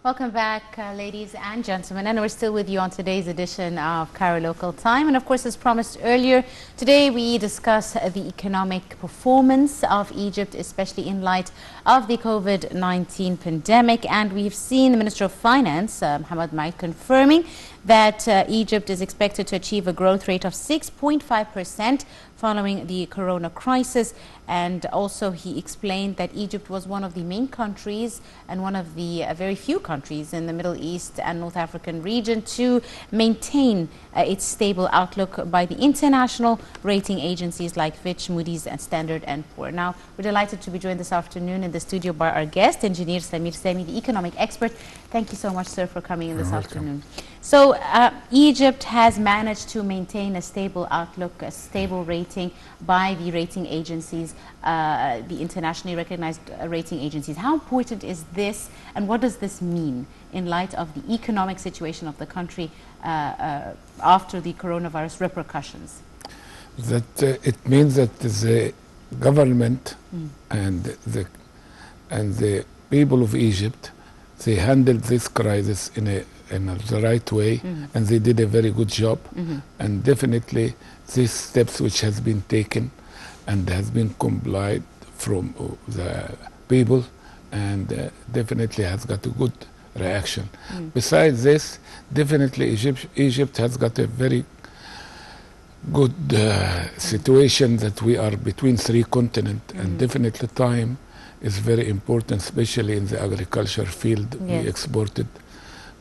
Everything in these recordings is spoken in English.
Welcome back, ladies and gentlemen, and we're still with you on today's edition of Cairo Local Time. And of course, as promised earlier, today we discuss the economic performance of Egypt, especially in light of the COVID-19 pandemic. And we've seen the Minister of Finance, Mohamed Maid, confirming that Egypt is expected to achieve a growth rate of 6.5% following the corona crisis. And also he explained that Egypt was one of the main countries and one of the very few countries in the Middle East and North African region to maintain its stable outlook by the international rating agencies like Fitch, Moody's and Standard & Poor's. Now, we're delighted to be joined this afternoon in the studio by our guest, Engineer Samir Riad, the economic expert. Thank you so much, sir, for coming in this afternoon. So Egypt has managed to maintain a stable outlook, a stable rating by the rating agencies, the internationally recognized rating agencies. How important is this, and what does this mean in light of the economic situation of the country after the coronavirus repercussions? That it means that the government and the people of Egypt, they handled this crisis in the right way, and they did a very good job. And definitely these steps which has been taken and has been complied from the people, and definitely has got a good reaction. Besides this, definitely Egypt has got a very good situation that we are between three continents, and definitely time is very important, especially in the agriculture field. Yes. We exported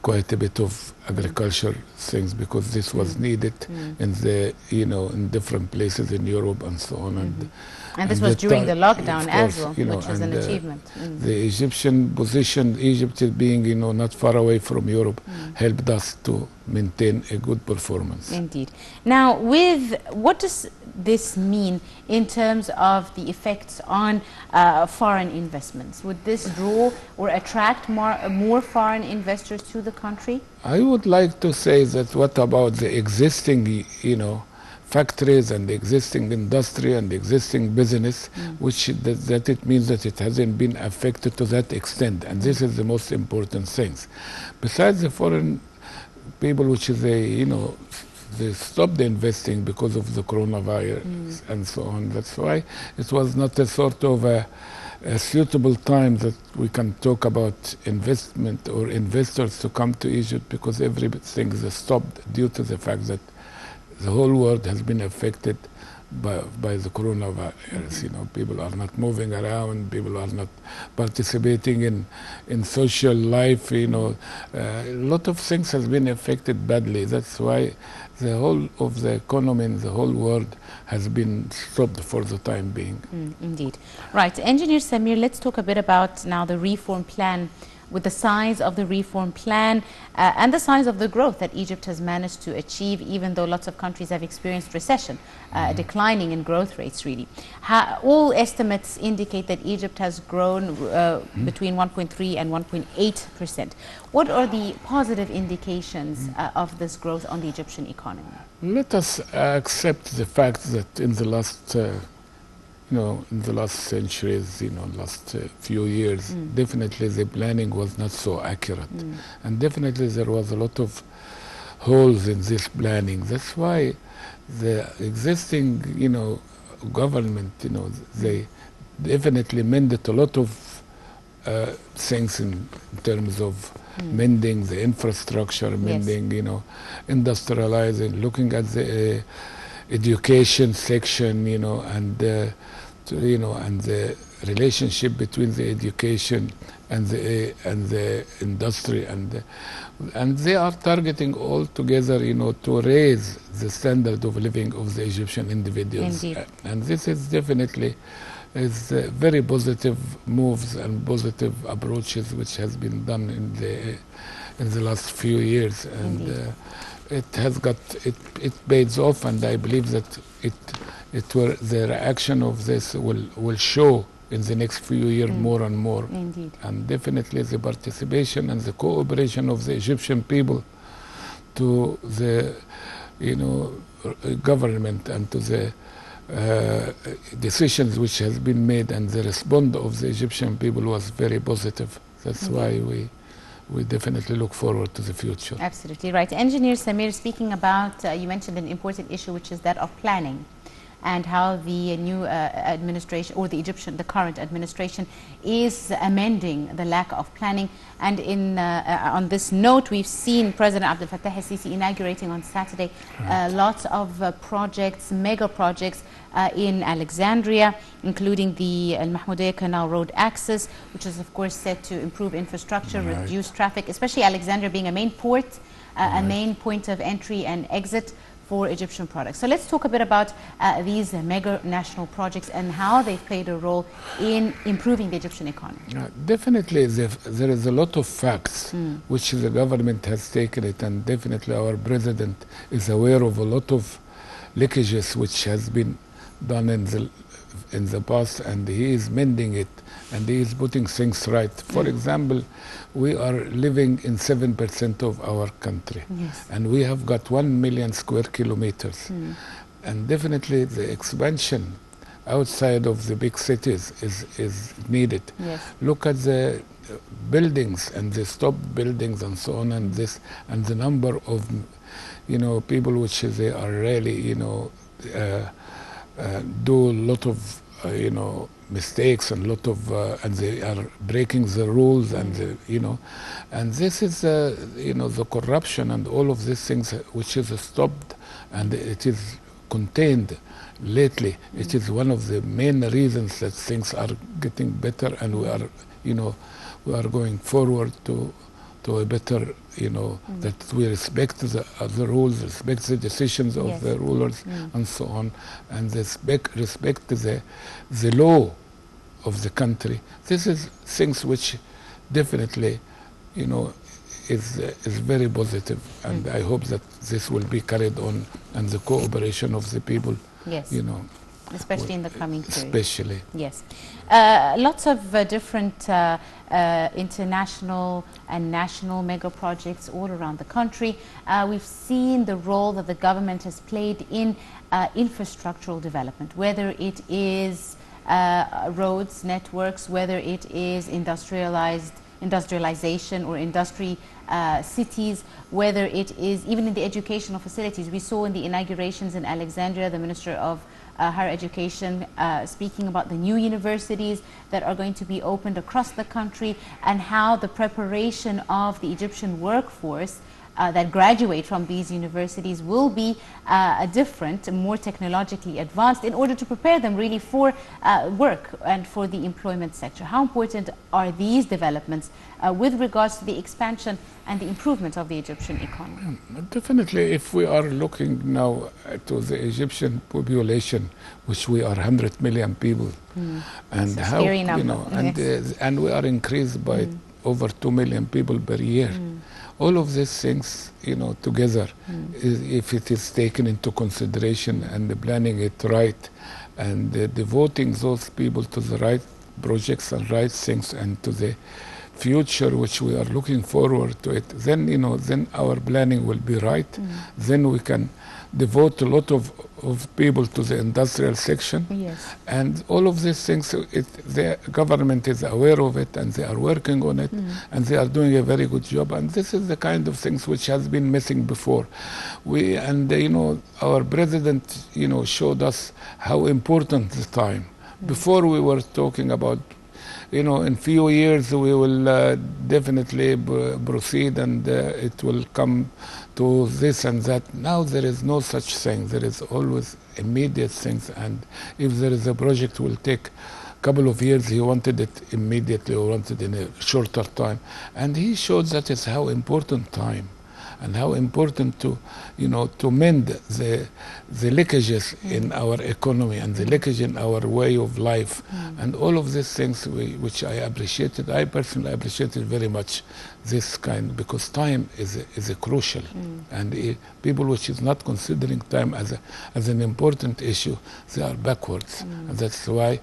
quite a bit of agriculture things because this was needed in the, in different places in Europe and so on. And this was during the lockdown as well, which was an achievement. The Egyptian position, Egypt being, not far away from Europe, helped us to maintain a good performance. Indeed. Now, what does this mean in terms of the effects on foreign investments? Would this draw or attract more foreign investors to the country? I would like to say that what about the existing, factories and the existing industry and the existing business, which that it means that it hasn't been affected to that extent, and this is the most important things. Besides the foreign people, which is they stopped investing because of the coronavirus and so on. That's why it was not a sort of a suitable time that we can talk about investment or investors to come to Egypt, because everything is stopped due to the fact that the whole world has been affected by the coronavirus. People are not moving around, people are not participating in social life. A lot of things has been affected badly. That's why the whole of the economy in the whole world has been stopped for the time being. Indeed. Right. Engineer Samir, let's talk a bit about now the reform plan, with the size of the reform plan and the size of the growth that Egypt has managed to achieve, even though lots of countries have experienced recession, declining in growth rates, really. All estimates indicate that Egypt has grown between 1.3 and 1.8%. What are the positive indications of this growth on the Egyptian economy? Let us accept the fact that in the last in the last centuries, last few years, definitely the planning was not so accurate. And definitely there was a lot of holes in this planning. That's why the existing, government, they definitely mended a lot of things in terms of mending the infrastructure, mending, industrializing, looking at the education section, and the relationship between the education and the industry, and they are targeting all together, to raise the standard of living of the Egyptian individuals. Indeed. And this is definitely very positive moves and positive approaches which has been done in the last few years, and it has got it pays off, and I believe that the reaction of this will show in the next few years more and more. Indeed. And definitely the participation and the cooperation of the Egyptian people to the government and to the decisions which has been made, and the response of the Egyptian people was very positive. That's why we definitely look forward to the future. Absolutely right. Engineer Samir, speaking about, you mentioned an important issue, which is that of planning, and how the new administration, or the current administration, is amending the lack of planning. And on this note, we've seen President Abdel Fattah el-Sisi inaugurating on Saturday lots of projects, mega projects in Alexandria, including the Al Mahmoudiyya Canal Road access, which is of course set to improve infrastructure, reduce traffic, especially Alexandria being a main port, a main point of entry and exit for Egyptian products. So let's talk a bit about these mega national projects and how they've played a role in improving the Egyptian economy. Definitely there is a lot of facts which the government has taken it, and definitely our president is aware of a lot of leakages which has been done in the past, and he is mending it, and he is putting things right. For example, we are living in 7% of our country, and we have got 1 million square kilometers. And definitely the expansion outside of the big cities is needed. Look at the buildings and the stop buildings and so on, and the number of people which they are really do a lot of mistakes and and they are breaking the rules, and and this is the corruption and all of these things which is stopped, and it is contained lately. It is one of the main reasons that things are getting better, and we are going forward to a better, that we respect the rules, respect the decisions of the rulers, and so on, and respect the law of the country. This is things which definitely, is very positive, and I hope that this will be carried on, and the cooperation of the people, especially in the coming period. Especially. Yes. Lots of different international and national mega projects all around the country. We've seen the role that the government has played in infrastructural development, whether it is roads, networks, whether it is industrialization or industry cities, whether it is even in the educational facilities. We saw in the inaugurations in Alexandria, the Minister of Higher Education speaking about the new universities that are going to be opened across the country, and how the preparation of the Egyptian workforce that graduate from these universities will be different, more technologically advanced, in order to prepare them really for work and for the employment sector. How important are these developments with regards to the expansion and the improvement of the Egyptian economy? Definitely, if we are looking now to the Egyptian population, which we are 100 million people, and how, and we are increased by over 2 million people per year. All of these things, together, if it is taken into consideration and planning it right, and devoting those people to the right projects and right things, and to the future which we are looking forward to it, then then our planning will be right. Then we can devote a lot of people to the industrial section, and all of these things, the government is aware of it, and they are working on it, and they are doing a very good job. And this is the kind of things which has been missing before. Our president showed us how important the time. Before we were talking about in few years we will definitely proceed, and it will come to this and that. Now there is no such thing. There is always immediate things, and if there is a project will take a couple of years, he wanted it immediately or wanted in a shorter time. And he showed that is how important time, and how important to mend the leakages in our economy, and the leakage in our way of life, and all of these things which I appreciated. I personally appreciated very much this kind, because time is a crucial, and people which is not considering time as an important issue, they are backwards, and that's why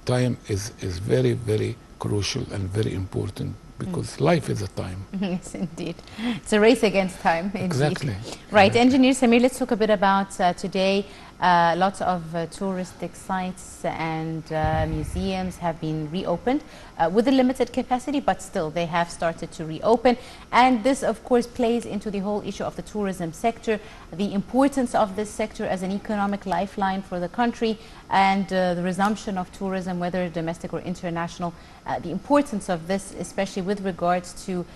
time is very, very crucial and very important because life is a time. Yes, indeed. It's a race against time, indeed. Exactly. Right. Exactly. Engineer Samir, let's talk a bit about today. Lots of touristic sites and museums have been reopened with a limited capacity, but still they have started to reopen. And this, of course, plays into the whole issue of the tourism sector, the importance of this sector as an economic lifeline for the country, and the resumption of tourism, whether domestic or international, the importance of this, especially with regards to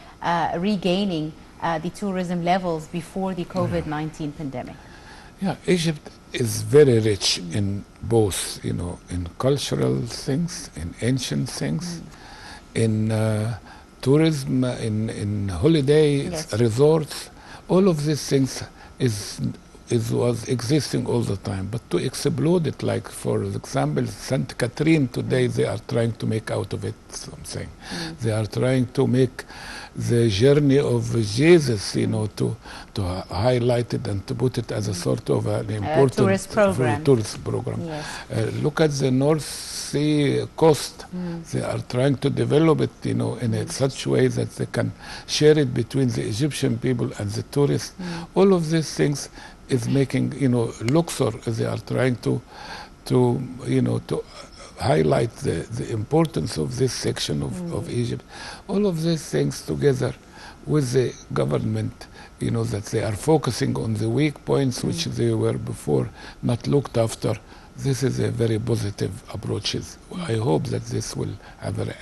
regaining the tourism levels before the COVID-19 pandemic. Yeah, Egypt is very rich in both, you know, in cultural things, in ancient things, in tourism, in holiday resorts. All of these things was existing all the time. But to explode it, like for example, St. Catherine today, they are trying to make out of it something. They are trying to make the journey of Jesus, you know, to highlight it and to put it as a sort of an important tourist program. Yes. Look at the North Sea coast. They are trying to develop it, you know, in a such way that they can share it between the Egyptian people and the tourists. All of these things is making, you know, Luxor. They are trying to you know, to highlight the importance of this section of Egypt. All of these things together with the government, you know, that they are focusing on the weak points which they were before not looked after. This is a very positive approach. I hope that this will have a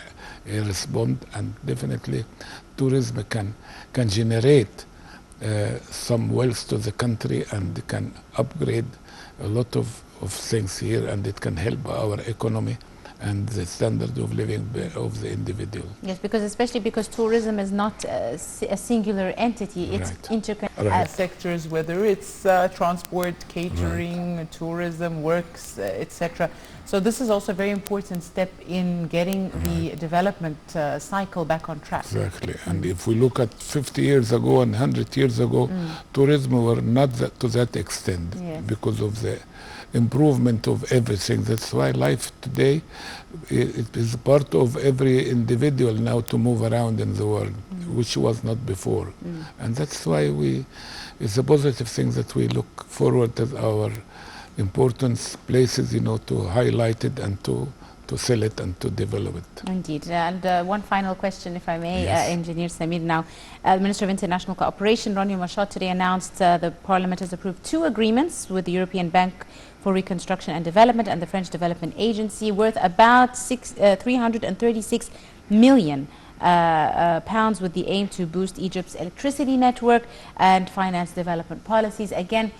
response, and definitely tourism can generate some wealth to the country and can upgrade a lot of things here, and it can help our economy and the standard of living of the individual. Yes, because especially because tourism is not a singular entity, it's interconnected. Sectors, whether it's transport, catering, tourism, works, etc. So this is also a very important step in getting the development cycle back on track. Exactly. And if we look at 50 years ago and 100 years ago, tourism were not to that extent because of the improvement of everything. That's why life today, it is part of every individual now to move around in the world, which was not before. And that's why it's a positive thing that we look forward to our important places, you know, to highlight it and to sell it and to develop it. Indeed. And one final question, if I may, Engineer Samir. Now, the Minister of International Cooperation, Ronnie Machad, today announced the Parliament has approved 2 agreements with the European Bank for Reconstruction and Development and the French Development Agency worth about 336 million pounds, with the aim to boost Egypt's electricity network and finance development policies. Again,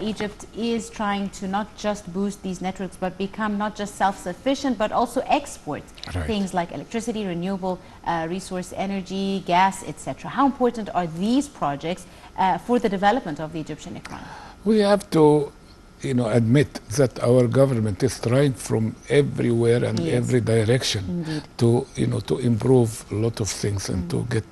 Egypt is trying to not just boost these networks, but become not just self-sufficient, but also export things like electricity, renewable resource energy, gas, etc. How important are these projects for the development of the Egyptian economy? We have to, you know, admit that our government is trying from everywhere and every direction to, you know, to improve a lot of things and to get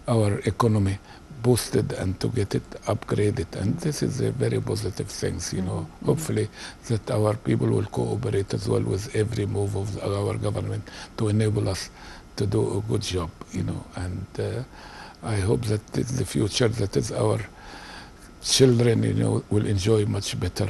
our economy boosted and to get it upgraded. And this is a very positive thing, you know. Hopefully that our people will cooperate as well with every move of our government to enable us to do a good job, you know. And I hope that in the future, that is our children, you know, will enjoy much better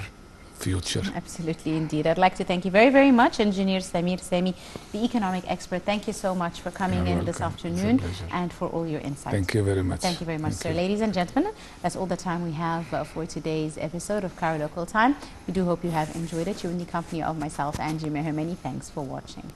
future. Absolutely, indeed. I'd like to thank you very, very much, Engineer Samir Semi, the economic expert. Thank you so much for coming in this afternoon and for all your insights. Thank you very much. Thank you very much, sir. Ladies and gentlemen, that's all the time we have for today's episode of Cairo Local Time. We do hope you have enjoyed it. You're in the company of myself, Angie Meher. Many thanks for watching.